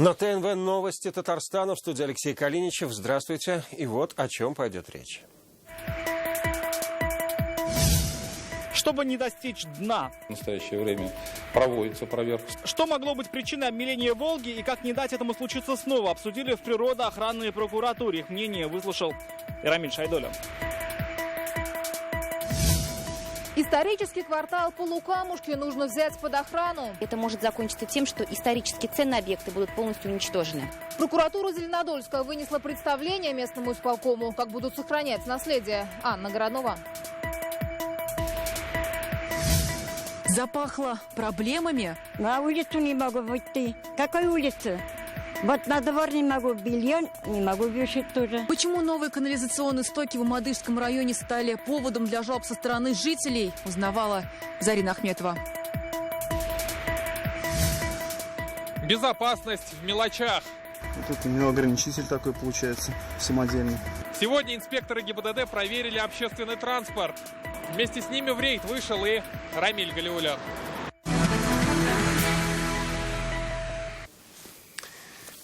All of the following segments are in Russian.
На ТНВ новости Татарстана. В студии Алексей Калиничев. Здравствуйте. И вот о чем пойдет речь. Чтобы не достичь дна. В настоящее время проводится проверка. Что могло быть причиной обмеления Волги и как не дать этому случиться снова, обсудили в природоохранной прокуратуре. Их мнение выслушал Рамиль Шайдулин. Исторический квартал Полукамушки нужно взять под охрану. Это может закончиться тем, что исторически ценные объекты будут полностью уничтожены. Прокуратура Зеленодольска вынесла представление местному исполкому, как будут сохранять наследие. Анна Городнова. Запахло проблемами. На улицу не могу выйти. Какой улицы? Вот на двор не могу, белье не могу вешать тоже. Почему новые канализационные стоки в Амадышском районе стали поводом для жалоб со стороны жителей, узнавала Зарина Ахметова. Безопасность в мелочах. Тут у него ограничитель такой получается, самодельный. Сегодня инспекторы ГИБДД проверили общественный транспорт. Вместе с ними в рейд вышел и Рамиль Галиулян.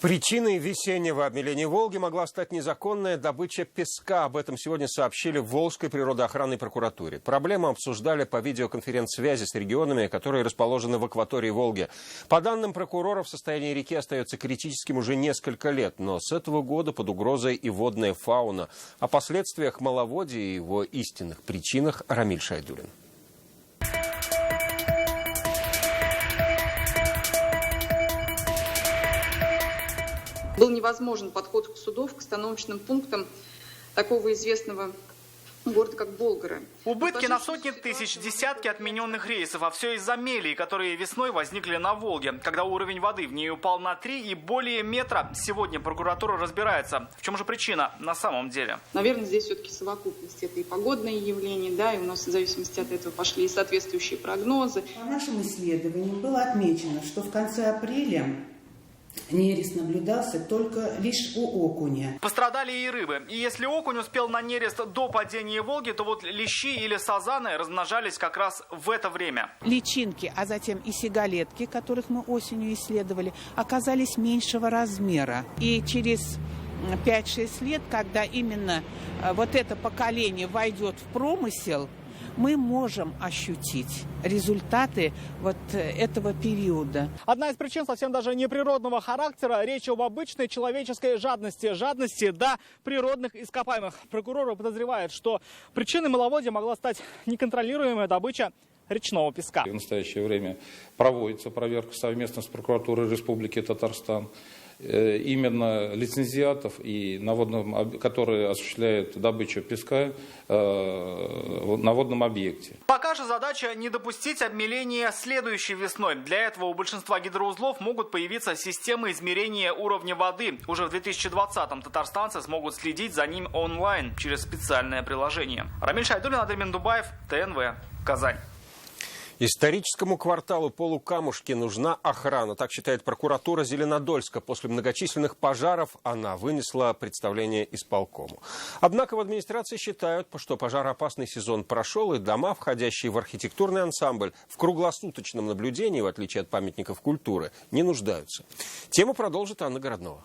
Причиной весеннего обмеления Волги могла стать незаконная добыча песка. Об этом сегодня сообщили в Волжской природоохранной прокуратуре. Проблему обсуждали по видеоконференц-связи с регионами, которые расположены в акватории Волги. По данным прокуроров, состояние реки остается критическим уже несколько лет. Но с этого года под угрозой и водная фауна. О последствиях маловодья и его истинных причинах Рамиль Шайдулин. Был невозможен подход судов к остановочным пунктам такого известного города, как Болгары. Убытки на сотни тысяч, десятки отмененных рейсов, а все из-за мелей, которые весной возникли на Волге, когда уровень воды в ней упал на 3 и более метра. Сегодня прокуратура разбирается, в чем же причина на самом деле. Наверное, здесь все-таки совокупность. Это и погодные явления, да, и у нас в зависимости от этого пошли и соответствующие прогнозы. По нашим исследованиям было отмечено, что в конце апреля нерест наблюдался только лишь у окуня. Пострадали и рыбы. И если окунь успел на нерест до падения Волги, то вот лещи или сазаны размножались как раз в это время. Личинки, а затем и сигалетки, которых мы осенью исследовали, оказались меньшего размера. И через 5-6 лет, когда именно вот это поколение войдет в промысел, мы можем ощутить результаты вот этого периода. Одна из причин совсем даже не природного характера. Речь об обычной человеческой жадности. Жадности до природных ископаемых. Прокуроры подозревают, что причиной маловодья могла стать неконтролируемая добыча речного песка. В настоящее время проводится проверка совместно с прокуратурой Республики Татарстан. Именно лицензиатов, и которые осуществляют добычу песка на водном объекте. Пока же задача не допустить обмеления следующей весной. Для этого у большинства гидроузлов могут появиться системы измерения уровня воды. Уже в 2020-м татарстанцы смогут следить за ним онлайн через специальное приложение. Рамиль Шайдулин, Андрей Мендубаев, ТНВ, Казань. Историческому кварталу Полукамушки нужна охрана. Так считает прокуратура Зеленодольска. После многочисленных пожаров она вынесла представление исполкому. Однако в администрации считают, что пожароопасный сезон прошел, и дома, входящие в архитектурный ансамбль, в круглосуточном наблюдении, в отличие от памятников культуры, не нуждаются. Тему продолжит Анна Городнова.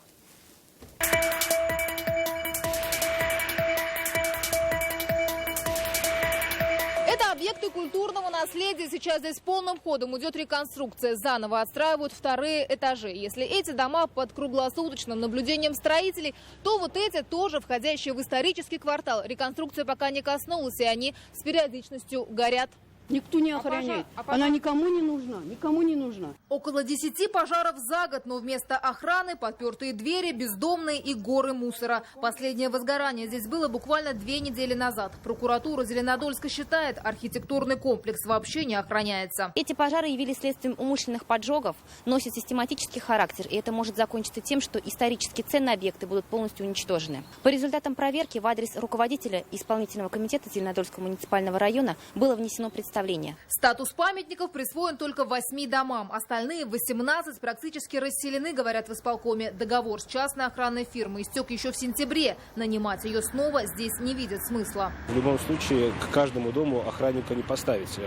Объекты культурного наследия. Сейчас здесь полным ходом идет реконструкция. Заново отстраивают вторые этажи. Если эти дома под круглосуточным наблюдением строителей, то вот эти тоже входящие в исторический квартал. Реконструкция пока не коснулась, и они с периодичностью горят. Никто не охраняет. Она никому не нужна, никому не нужна. Около 10 пожаров за год, но вместо охраны подпертые двери, бездомные и горы мусора. Последнее возгорание здесь было буквально 2 недели назад. Прокуратура Зеленодольска считает, архитектурный комплекс вообще не охраняется. Эти пожары явились следствием умышленных поджогов, носят систематический характер, и это может закончиться тем, что исторически ценные объекты будут полностью уничтожены. По результатам проверки в адрес руководителя исполнительного комитета Зеленодольского муниципального района было внесено представление представления. Статус памятников присвоен только 8 домам. Остальные 18 практически расселены, говорят в исполкоме. Договор с частной охранной фирмой истек еще в сентябре. Нанимать ее снова здесь не видят смысла. В любом случае, к каждому дому охранника не поставить.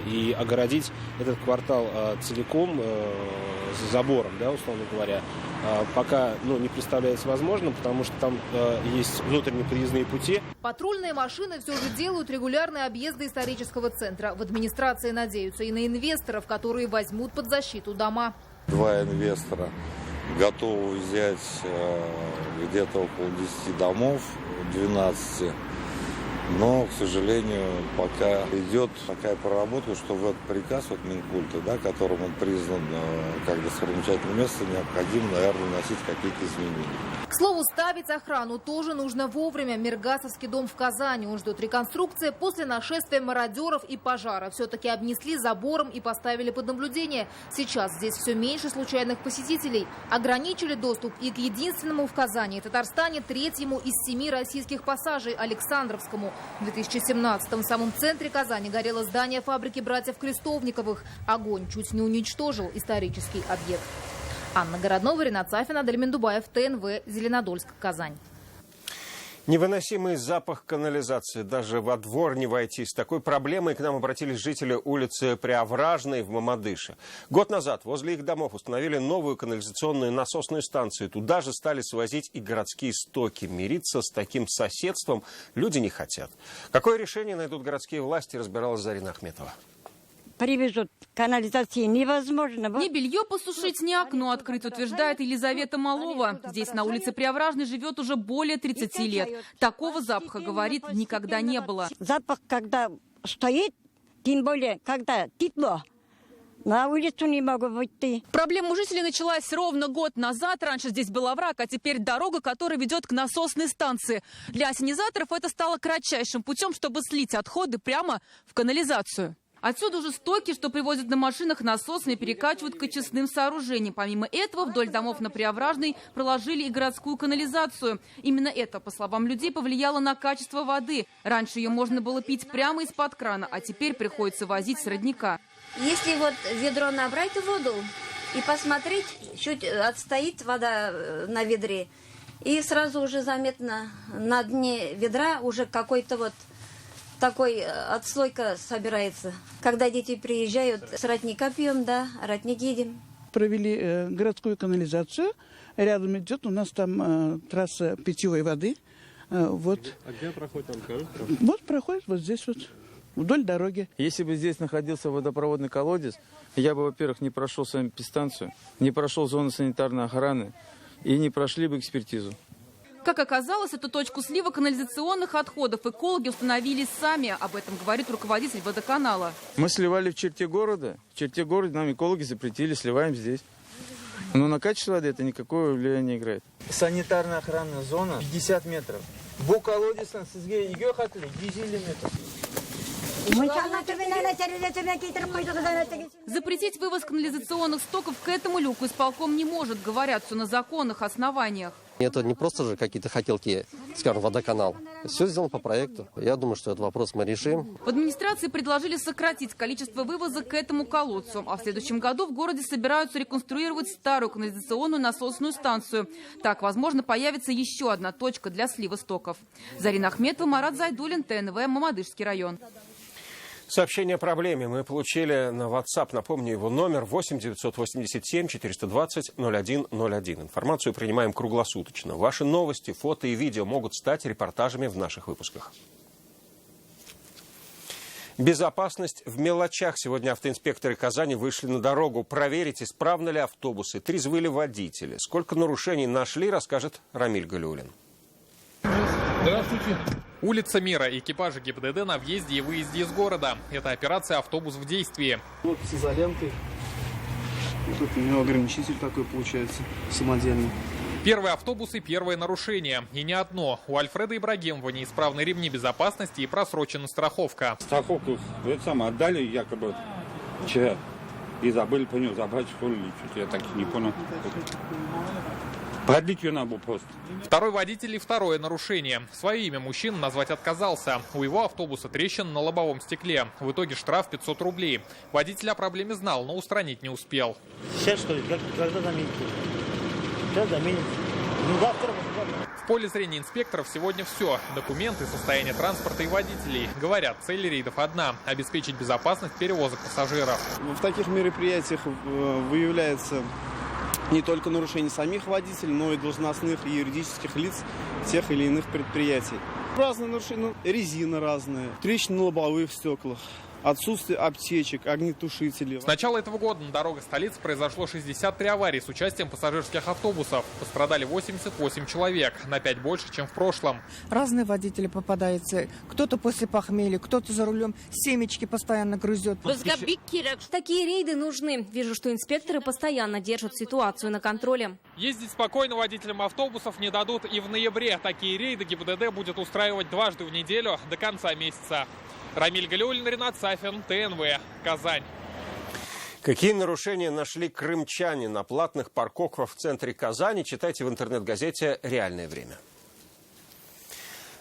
И огородить этот квартал целиком с забором, да, условно говоря, пока не представляется возможным, потому что там есть внутренние подъездные пути. Патрульные машины все же делают регулярные объезды исторического центра. В администрации надеются и на инвесторов, которые возьмут под защиту дома. 2 инвестора готовы взять где-то около 10 домов, 12. Но, к сожалению, пока идет такая проработка, что в этот приказ Минкульта, да, которым он признан как достопримечательное место, необходимо, наверное, вносить какие-то изменения. К слову, ставить охрану тоже нужно вовремя. Миргасовский дом в Казани. Он ждет реконструкции после нашествия мародеров и пожара. Все-таки обнесли забором и поставили под наблюдение. Сейчас здесь все меньше случайных посетителей. Ограничили доступ и к единственному в Казани, Татарстане, 3-му из 7 российских пассажей Александровскому. В 2017-м в самом центре Казани горело здание фабрики братьев Крестовниковых. Огонь чуть не уничтожил исторический объект. Анна Городнова, Ренат Сафин, Адель Дубаев, ТНВ, Зеленодольск, Казань. Невыносимый запах канализации. Даже во двор не войти. С такой проблемой к нам обратились жители улицы Преовражной в Мамадыше. Год назад возле их домов установили новую канализационную насосную станцию. Туда же стали свозить и городские стоки. Мириться с таким соседством люди не хотят. Какое решение найдут городские власти, разбиралась Зарина Ахметова. Привезут канализации невозможно. Ни белье посушить, ни окно открыть, утверждает Елизавета Малова. Здесь на улице Преовражной живет уже более 30 лет. Такого запаха, говорит, никогда не было. Запах, когда стоит, тем более, когда тепло. На улицу не могу выйти. Проблема у жителей началась ровно год назад. Раньше здесь был овраг, а теперь дорога, которая ведет к насосной станции. Для ассенизаторов это стало кратчайшим путем, чтобы слить отходы прямо в канализацию. Отсюда уже стоки, что привозят на машинах, насосами перекачивают к очистным сооружениям. Помимо этого, вдоль домов на Преовражной проложили и городскую канализацию. Именно это, по словам людей, повлияло на качество воды. Раньше ее можно было пить прямо из-под крана, а теперь приходится возить с родника. Если вот ведро набрать воду и посмотреть, чуть отстоит вода на ведре, и сразу уже заметно на дне ведра уже какой-то вот такой отслойка собирается. Когда дети приезжают, с родника пьем, да, родник едем. Провели городскую канализацию. Рядом идет у нас там трасса питьевой воды. Вот. А где проходит, вам кажется? Вот проходит вот здесь вот, вдоль дороги. Если бы здесь находился водопроводный колодец, я бы, во-первых, не прошел санэпидстанцию, не прошел зону санитарной охраны и не прошли бы экспертизу. Как оказалось, эту точку слива канализационных отходов экологи установили сами. Об этом говорит руководитель водоканала. Мы сливали в черте города. В черте города нам экологи запретили, сливаем здесь. Но на качество воды это никакое влияние не играет. Санитарная охранная зона 50 метров. Бу колодецтен сизге үйгө катылы 100 метров. Запретить вывоз канализационных стоков к этому люку исполком не может, говорят, все на законных основаниях. Это не просто же какие-то хотелки, скажем, водоканал. Все сделано по проекту. Я думаю, что этот вопрос мы решим. В администрации предложили сократить количество вывоза к этому колодцу. А в следующем году в городе собираются реконструировать старую канализационную насосную станцию. Так, возможно, появится еще одна точка для слива стоков. Зарина Ахметова, Марат Зайдуллин, ТНВ, Мамадышский район. Сообщение о проблеме мы получили на WhatsApp. Напомню, его номер 8 987 420 0101. Информацию принимаем круглосуточно. Ваши новости, фото и видео могут стать репортажами в наших выпусках. Безопасность в мелочах. Сегодня автоинспекторы Казани вышли на дорогу проверить, исправны ли автобусы, трезвы ли водители. Сколько нарушений нашли, расскажет Рамиль Галиуллин. Здравствуйте. Улица Мира. Экипажи ГИБДД на въезде и выезде из города. Это операция «Автобус в действии». Вот с изолентой. Тут у него ограничитель такой получается, самодельный. Первые автобусы, первое нарушение. И не одно. У Альфреда Ибрагимова неисправные ремни безопасности и просрочена страховка. Страховку отдали якобы вчера. И забыли по нему забрать, что ли, я так и не понял. Продлить ее надо было просто. Второй водитель и второе нарушение. Свое имя мужчина назвать отказался. У его автобуса трещина на лобовом стекле. В итоге штраф 500 рублей. Водитель о проблеме знал, но устранить не успел. Сейчас что ли? Когда замените? Сейчас замените. Ну, завтра. В поле зрения инспекторов сегодня все. Документы, состояние транспорта и водителей. Говорят, цель рейдов одна – обеспечить безопасность перевозок пассажиров. В таких мероприятиях выявляется не только нарушение самих водителей, но и должностных и юридических лиц тех или иных предприятий. Разные нарушения, резина разная, трещины на лобовых стеклах, отсутствие аптечек, огнетушителей. С начала этого года на дорогах столицы произошло 63 аварии с участием пассажирских автобусов. Пострадали 88 человек, на 5 больше, чем в прошлом. Разные водители попадаются. Кто-то после похмелья, кто-то за рулем семечки постоянно грызет. Такие рейды нужны. Вижу, что инспекторы постоянно держат ситуацию на контроле. Ездить спокойно водителям автобусов не дадут и в ноябре. Такие рейды ГИБДД будет устраивать дважды в неделю до конца месяца. Рамиль Галиуллин, Ренат Сафин, ТНВ, Казань. Какие нарушения нашли крымчане на платных парковках в центре Казани, читайте в интернет-газете «Реальное время».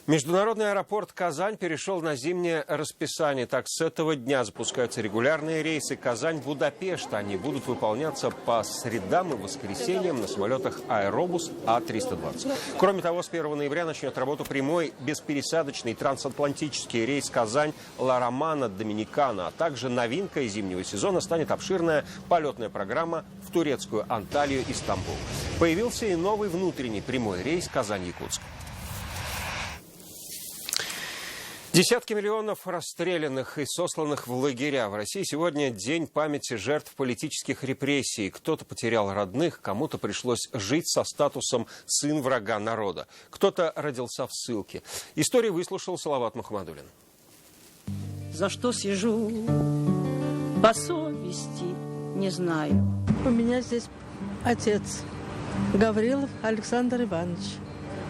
Международный аэропорт Казань перешел на зимнее расписание. Так, с этого дня запускаются регулярные рейсы Казань-Будапешт. Они будут выполняться по средам и воскресеньям на самолетах «Аэробус» А-320. Кроме того, с 1 ноября начнет работу прямой беспересадочный трансатлантический рейс Казань-Ла-Романа-Доминикана. А также новинкой зимнего сезона станет обширная полетная программа в турецкую Анталию и Стамбул. Появился и новый внутренний прямой рейс Казань-Якутск. Десятки миллионов расстрелянных и сосланных в лагеря. В России сегодня день памяти жертв политических репрессий. Кто-то потерял родных, кому-то пришлось жить со статусом «сын врага народа». Кто-то родился в ссылке. Историю выслушал Салават Мухаммадуллин. За что сижу, по совести не знаю. У меня здесь отец Гаврилов Александр Иванович.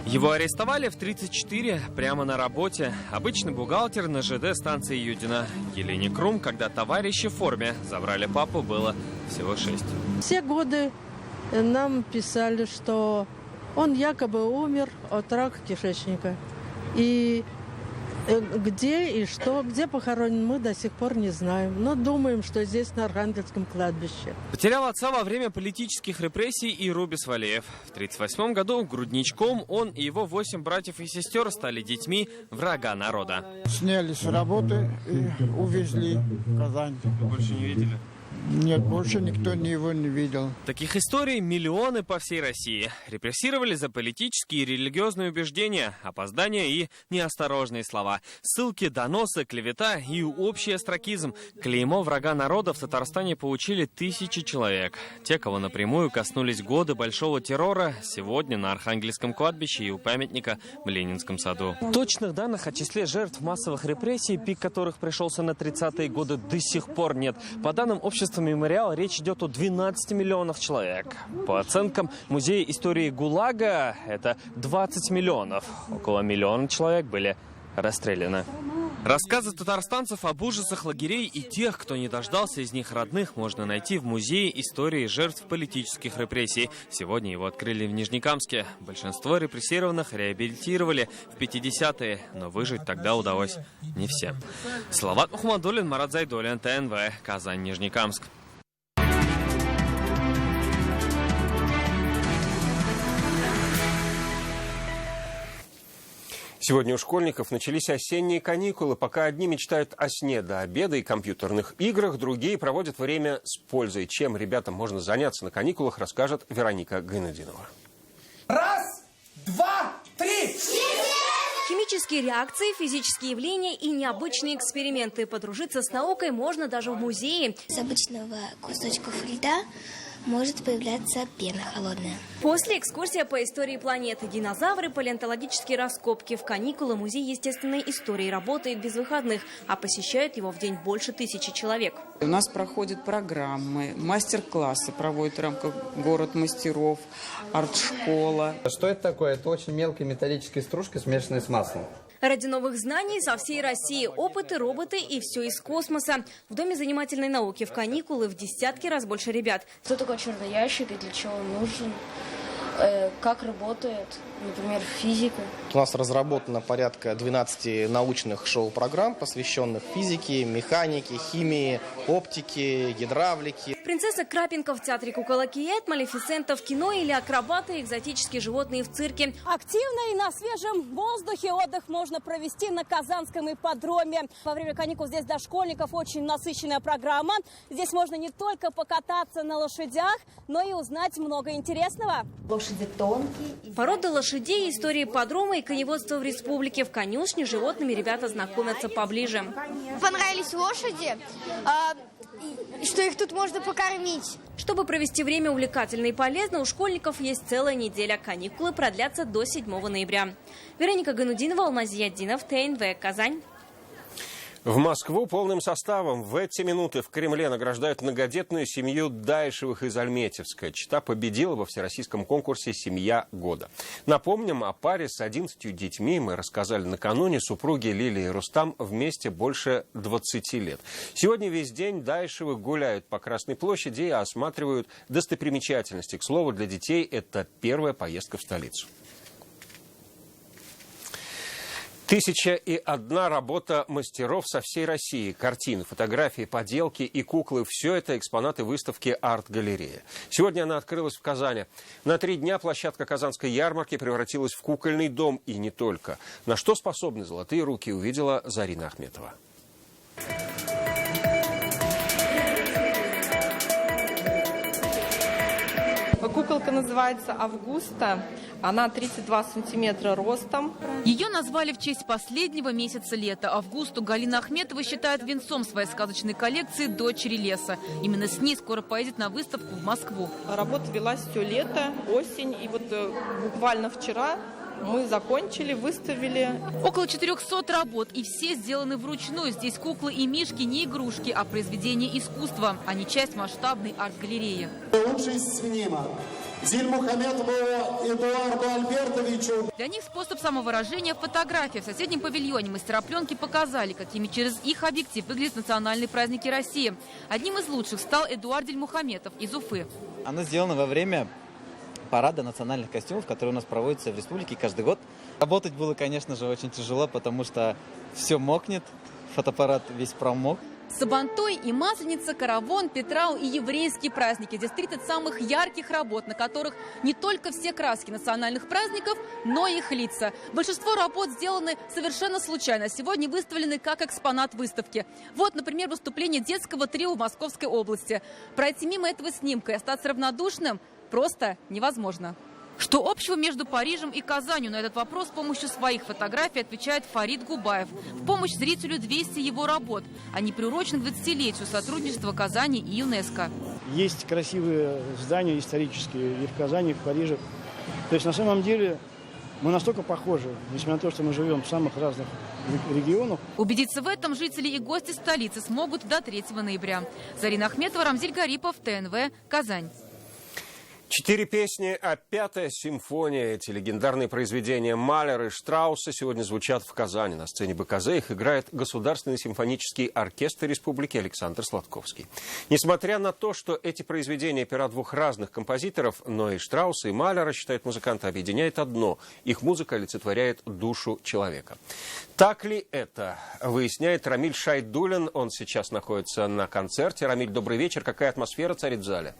Его арестовали в 34 прямо на работе. Обычный бухгалтер на ЖД станции Юдина. Елене Крум, когда товарищи в форме забрали папу, было всего 6. Все годы нам писали, что он якобы умер от рака кишечника. И где и что, где похоронен, мы до сих пор не знаем. Но думаем, что здесь, на Архангельском кладбище. Потерял отца во время политических репрессий и Рубис Валеев. В 1938 году грудничком он и его 8 братьев и сестер стали детьми врага народа. Сняли с работы и увезли в Казань. Вы больше не видели? Нет, больше никто его не видел. Таких историй миллионы по всей России. Репрессировали за политические и религиозные убеждения, опоздания и неосторожные слова. Ссылки, доносы, клевета и общий остракизм. Клеймо врага народа в Татарстане получили тысячи человек. Те, кого напрямую коснулись годы большого террора, сегодня на Архангельском кладбище и у памятника в Ленинском саду. Точных данных о числе жертв массовых репрессий, пик которых пришелся на 30-е годы, до сих пор нет. По данным общества «Мемориал», речь идет о 12 миллионах человек. По оценкам Музея истории ГУЛАГа, это 20 миллионов. Около миллиона человек были расстреляны. Рассказы татарстанцев об ужасах лагерей и тех, кто не дождался из них родных, можно найти в Музее истории жертв политических репрессий. Сегодня его открыли в Нижнекамске. Большинство репрессированных реабилитировали в 50-е, но выжить тогда удалось не всем. Салават Мухаммадуллин, Марат Зайдуллин, ТНВ, Казань, Нижнекамск. Сегодня у школьников начались осенние каникулы. Пока одни мечтают о сне до обеда и компьютерных играх, другие проводят время с пользой. Чем ребятам можно заняться на каникулах, расскажет Вероника Гайнудинова. Раз, два, три! Химические реакции, физические явления и необычные эксперименты. Подружиться с наукой можно даже в музее. Из обычного кусочков льда может появляться пена холодная. После экскурсия по истории планеты, динозавры, палеонтологические раскопки. В каникулы музей естественной истории работает без выходных, а посещают его в день больше 1000 человек. У нас проходят программы, мастер-классы проводят в рамках «Город мастеров», арт-школа. Что это такое? Это очень мелкая металлическая стружка, смешанная с маслом. Ради новых знаний со всей России. Опыты, роботы и все из космоса. В Доме занимательной науки в каникулы в десятки раз больше ребят. Что такое черный ящик и для чего он нужен? как работает, например, физика. У нас разработано порядка 12 научных шоу-программ, посвященных физике, механике, химии, оптике, гидравлике. Принцесса Крапинка в театре Куколокиет, Малефисента в кино или акробаты, экзотические животные в цирке. Активно и на свежем воздухе отдых можно провести на Казанском ипподроме. Во время каникул здесь для школьников очень насыщенная программа. Здесь можно не только покататься на лошадях, но и узнать много интересного. Лошади тонкие. Порода лошадей, истории ипподрома и коневодства в республике. В конюшне с животными ребята знакомятся поближе. Понравились лошади, что их тут можно покормить. Чтобы провести время увлекательно и полезно, у школьников есть целая неделя. Каникулы продлятся до 7 ноября. Вероника Ганудинова, Алмаз Зиятдинов, ТНВ, Казань. В Москву полным составом в эти минуты в Кремле награждают многодетную семью Дайшевых из Альметьевска. Чета победила во всероссийском конкурсе «Семья года». Напомним, о паре с 11 детьми мы рассказали накануне. Супруги Лилия и Рустам вместе больше 20 лет. Сегодня весь день Дайшевы гуляют по Красной площади и осматривают достопримечательности. К слову, для детей это первая поездка в столицу. 1001 работа мастеров со всей России. Картины, фотографии, поделки и куклы – все это экспонаты выставки «Арт-галерея». Сегодня она открылась в Казани. На 3 дня площадка Казанской ярмарки превратилась в кукольный дом. И не только. На что способны золотые руки, увидела Зарина Ахметова. Куколка называется «Августа». Она 32 сантиметра ростом. Ее назвали в честь последнего месяца лета. Августу Галина Ахметова считает венцом своей сказочной коллекции «Дочери леса». Именно с ней скоро поедет на выставку в Москву. Работа велась все лето, осень. И вот буквально вчера мы закончили, выставили. Около 400 работ, и все сделаны вручную. Здесь куклы и мишки не игрушки, а произведения искусства, а не часть масштабной арт-галереи. Лучший снимок Зильмухаметову Эдуарду Альбертовичу. Для них способ самовыражения – фотография. В соседнем павильоне мастера пленки показали, какими через их объектив выглядят национальные праздники России. Одним из лучших стал Эдуард Зильмухаметов из Уфы. Она сделана во время парада национальных костюмов, который у нас проводится в республике каждый год. Работать было, конечно же, очень тяжело, потому что все мокнет, фотоаппарат весь промок. Сабантуй и Масленица, Каравон, Петрау и еврейские праздники. Здесь 30 самых ярких работ, на которых не только все краски национальных праздников, но и их лица. Большинство работ сделаны совершенно случайно. Сегодня выставлены как экспонат выставки. Вот, например, выступление детского трио в Московской области. Пройти мимо этого снимка и остаться равнодушным просто невозможно. Что общего между Парижем и Казанью? На этот вопрос с помощью своих фотографий отвечает Фарид Губаев. В помощь зрителю 200 его работ. Они приурочены к 20-летию сотрудничества Казани и ЮНЕСКО. Есть красивые здания исторические и в Казани, и в Париже. То есть на самом деле мы настолько похожи, несмотря на то, что мы живем в самых разных регионах. Убедиться в этом жители и гости столицы смогут до 3 ноября. Зарина Ахметова, Рамзиль Гарипов, ТНВ, Казань. 4 песни, а 5-я симфония. Эти легендарные произведения Малера и Штрауса сегодня звучат в Казани. На сцене БКЗ их играет Государственный симфонический оркестр Республики Александр Сладковский. Несмотря на то, что эти произведения пера 2 разных композиторов, но и Штрауса, и Малера, считают музыканты, объединяет одно. Их музыка олицетворяет душу человека. Так ли это? Выясняет Рамиль Шайдулин. Он сейчас находится на концерте. Рамиль, добрый вечер. Какая атмосфера царит в зале?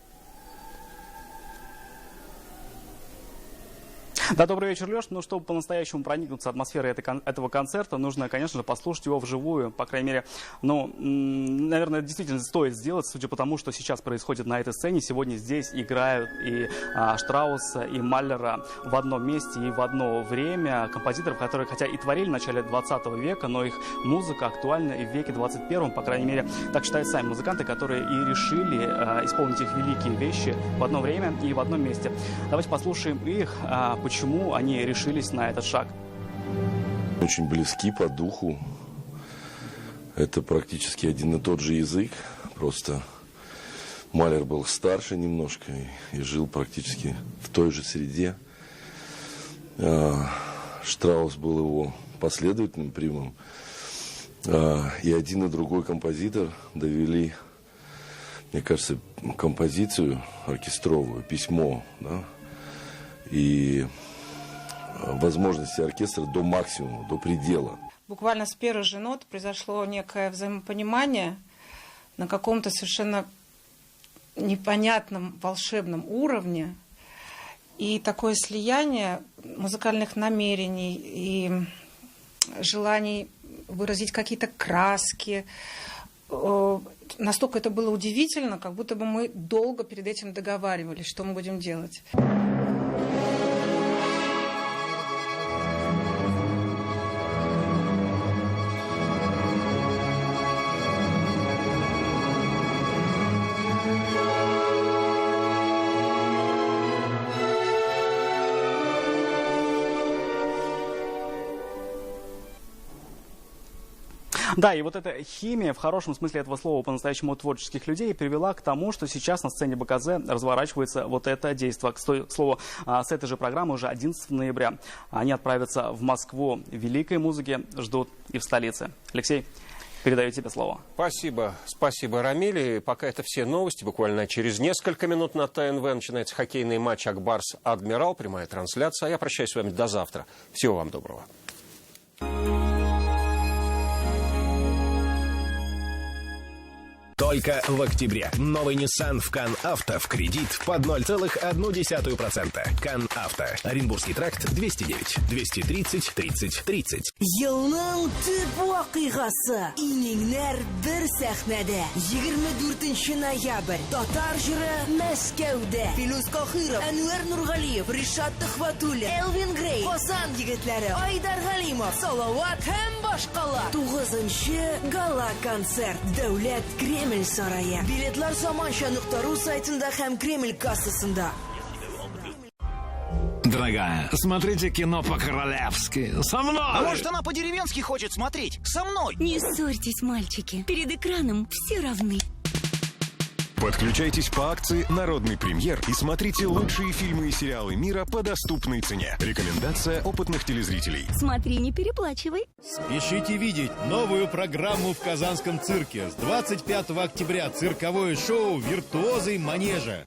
Да, добрый вечер, Леш. Ну, чтобы по-настоящему проникнуться атмосферой этого концерта, нужно, конечно же, послушать его вживую. По крайней мере, ну, наверное, действительно стоит сделать, судя по тому, что сейчас происходит на этой сцене. Сегодня здесь играют и Штрауса, и Маллера в одном месте и в одно время. Композиторов, которые, хотя и творили в начале 20 века, но их музыка актуальна и в веке 21, по крайней мере, так считают сами музыканты, которые и решили исполнить их великие вещи в одно время и в одном месте. Давайте послушаем их, почему они решились на этот шаг. Очень близки по духу. Это практически один и тот же язык. Просто Малер был старше немножко и жил практически в той же среде. Штраус был его последовательным примом. И один и другой композитор довели, мне кажется, композицию оркестровую, письмо, да, и возможности оркестра до максимума, до предела. Буквально с первых же нот произошло некое взаимопонимание на каком-то совершенно непонятном волшебном уровне. И такое слияние музыкальных намерений и желаний выразить какие-то краски. Настолько это было удивительно, как будто бы мы долго перед этим договаривались, что мы будем делать. Да, и вот эта химия, в хорошем смысле этого слова, по-настоящему творческих людей, привела к тому, что сейчас на сцене БКЗ разворачивается вот это действо. К слову, с этой же программы уже 11 ноября они отправятся в Москву. Великой музыки ждут и в столице. Алексей, передаю тебе слово. Спасибо, Рамиль. И пока это все новости. Буквально через несколько минут на ТНВ начинается хоккейный матч «Акбарс-Адмирал». Прямая трансляция. А я прощаюсь с вами до завтра. Всего вам доброго. Только в октябре. Новый Nissan в Кан-Авто в кредит под 0,1%. Кан-Авто. Оренбургский тракт 209 230 30 30. Елның төп вакыйгасы. Инеңнәр бер сәхнәдә. 24 ноябрь. Татар җыры Мәскәүдә. Филус Кахиров, Әнвәр Нургалиев, Ришат Төхвәтуллин, Элвин Грей, Казан егетләре, Айдар Галимов, Салават һәм башкалар. 9-нчы гала-концерт. Дәүләт Кремль сарае. Билетлар заманча.ру сайтында һәм Кремль кассасында. Дорогая, смотрите кино по-королевски. Со мной! А может, она по-деревенски хочет смотреть? Со мной! Не ссорьтесь, мальчики. Перед экраном все равны. Подключайтесь по акции «Народный премьер» и смотрите лучшие фильмы и сериалы мира по доступной цене. Рекомендация опытных телезрителей. Смотри, не переплачивай. Спешите видеть новую программу в Казанском цирке. С 25 октября цирковое шоу «Виртуозы манежа».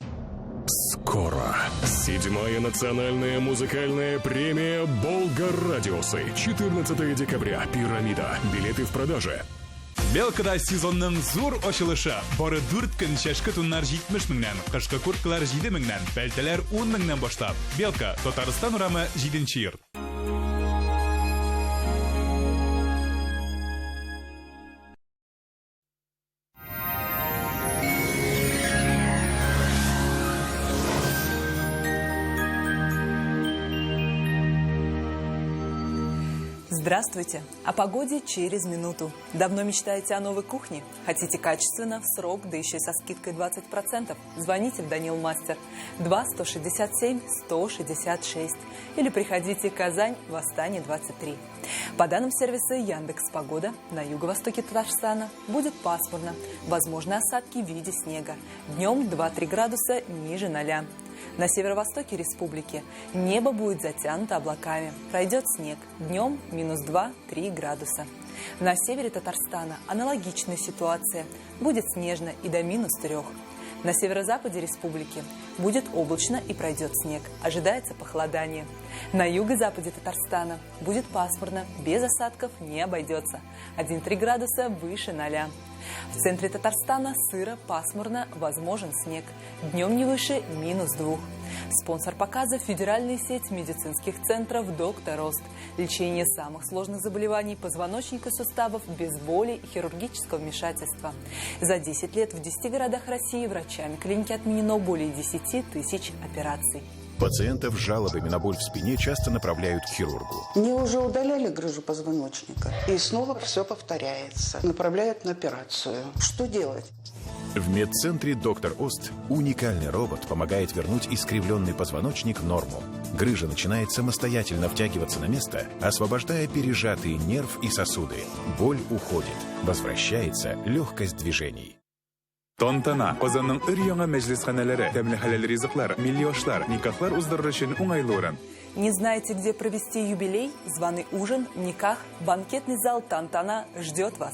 Скоро. 7-я национальная музыкальная премия «Болгар-радиусы». 14 декабря. «Пирамида». Билеты в продаже. Белкада сезонның зур ачылышы. Бары 4 көн чәшке туннар 70 меңнән, кышкы курткалар 7 меңнән, пәлтәләр 10 меңнән башлап. Белка, Татарстан урамы 7-нче йорт. Здравствуйте! О погоде через минуту. Давно мечтаете о новой кухне? Хотите качественно, в срок, да еще и со скидкой 20%? Звоните в Данил Мастер 2-167-166 или приходите в Казань, Восстание 23. По данным сервиса Яндекс.Погода, на юго-востоке Татарстана будет пасмурно, возможны осадки в виде снега. Днем 2-3 градуса ниже 0. На северо-востоке республики небо будет затянуто облаками. Пройдет снег. Днем минус 2-3 градуса. На севере Татарстана аналогичная ситуация. Будет снежно и до минус 3. На северо-западе республики будет облачно и пройдет снег. Ожидается похолодание. На юго-западе Татарстана будет пасмурно, без осадков не обойдется. 1-3 градуса выше 0. В центре Татарстана сыро, пасмурно, возможен снег. Днем не выше минус 2. Спонсор показа – федеральная сеть медицинских центров «Доктор Рост». Лечение самых сложных заболеваний позвоночника, суставов без боли и хирургического вмешательства. За 10 лет в 10 городах России врачами клиники отменено более 10 тысяч операций. Пациентов с жалобами на боль в спине часто направляют к хирургу. Мне уже удаляли грыжу позвоночника. И снова все повторяется. Направляют на операцию. Что делать? В медцентре «Доктор Ост» уникальный робот помогает вернуть искривленный позвоночник в норму. Грыжа начинает самостоятельно втягиваться на место, освобождая пережатые нерв и сосуды. Боль уходит. Возвращается легкость движений. Тантана. Казанның өр-яңа мәҗлесханәләре, тәмле хәләл ризыклар, миллионлар, никахлар уздырыр өчен уңайлы урын. Не знаете, где провести юбилей? Званый ужин, никах, банкетный зал Тантана ждет вас.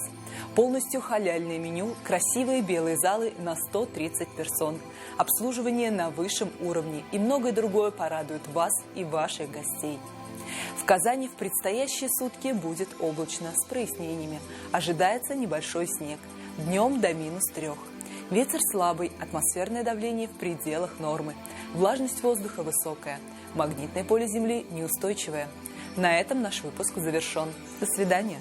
Полностью халяльное меню, красивые белые залы на 130 персон, обслуживание на высшем уровне и многое другое порадует вас и ваших гостей. В Казани в предстоящие сутки будет облачно с прояснениями. Ожидается небольшой снег. Днем до -3. Ветер слабый, атмосферное давление в пределах нормы. Влажность воздуха высокая. Магнитное поле Земли неустойчивое. На этом наш выпуск завершен. До свидания.